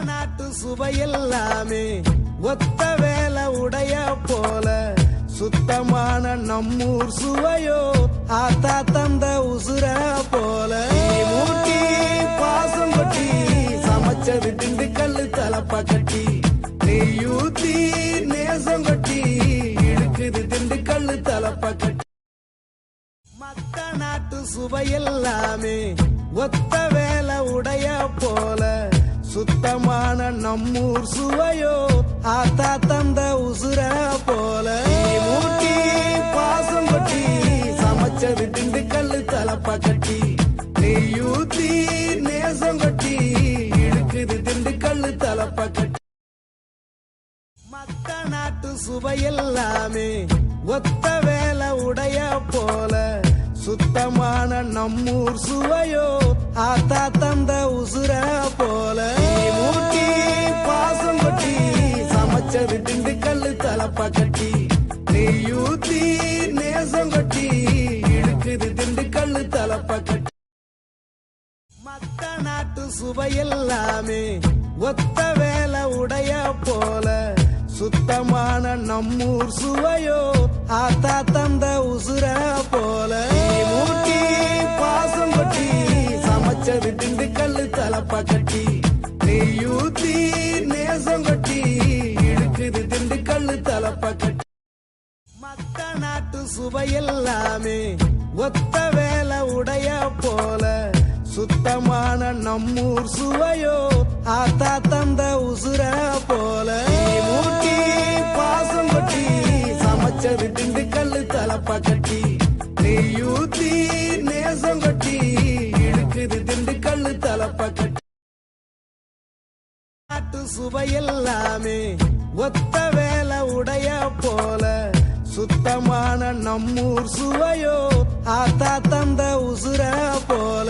நாட்டு சுவையெல்லாமே ஒத்த வேலை உடைய போல சுத்தமான நம்மூர் சுவையோ ஆத்தா தந்த உசுர போல மூட்டி பாசம் கொட்டி சமைச்சது திண்டுக்கல்லு தலப்பா கட்டி நெய்யூத்தி நேசம் கொட்டி இழுக்குது திண்டுக்கல்லு தலப்பா கட்டி மத்த நாட்டு சுவையெல்லாமே ஒத்த வேலை உடைய போல சுத்தமான நம்மூர் சுவையோ ஆத்தா தந்த உசுர போல மூட்டி பாசம் கொட்டி சமைச்சது திண்டுக்கல்லு தலப்பா கட்டி நெய்யூத்தி நேசம் கொட்டி இழுக்குது திண்டுக்கல்லு தலப்பா கட்டி மத்த நாட்டு சுவையெல்லாமே ஒத்த வேலை உடைய போல சுத்தமான நம்மூர் சுவையோ ஆத்தா தந்த உசுர போல மூட்டி பாசம் கொட்டி சமைச்சது திண்டுக்கல்லு தலப்பா கட்டி நெய்யூத்தி நேசம் கொட்டி இழுக்குது திண்டுக்கல்லு தலப்பா கட்டி மத்த நாட்டு சுவையெல்லாமே ஒத்த வேலை உடைய போல சுத்தமான நம்மூர் சுவையோ ஆத்தா தந்த உசுர போல மூட்டி பாசம் கொட்டி சமைச்சது திண்டுக்கல்லு தலப்பா கட்டி நெய்யூத்தி நேசம் கொட்டி இழுக்குது திண்டுக்கல்லு தலப்பா கட்டி மத்த நாட்டு சுவையெல்லாமே ஒத்த வேலை உடைய போல சுத்தமான நம்மூர் சுவையோ ஆத்தா தந்த உசுர போல மூட்டி பாசம் கொட்டி சமைச்சது திண்டுக்கல்லு தலப்பா கட்டி நெய்யூத்தி நேசம் கொட்டி இழுக்குது திண்டுக்கல்லு தலப்பா கட்டி நாட்டு சுவையெல்லாமே ஒத்த வேலை உடைய போல சுத்தமான நம்மூர் சுவையோ ஆத்தா தந்த உசுர போல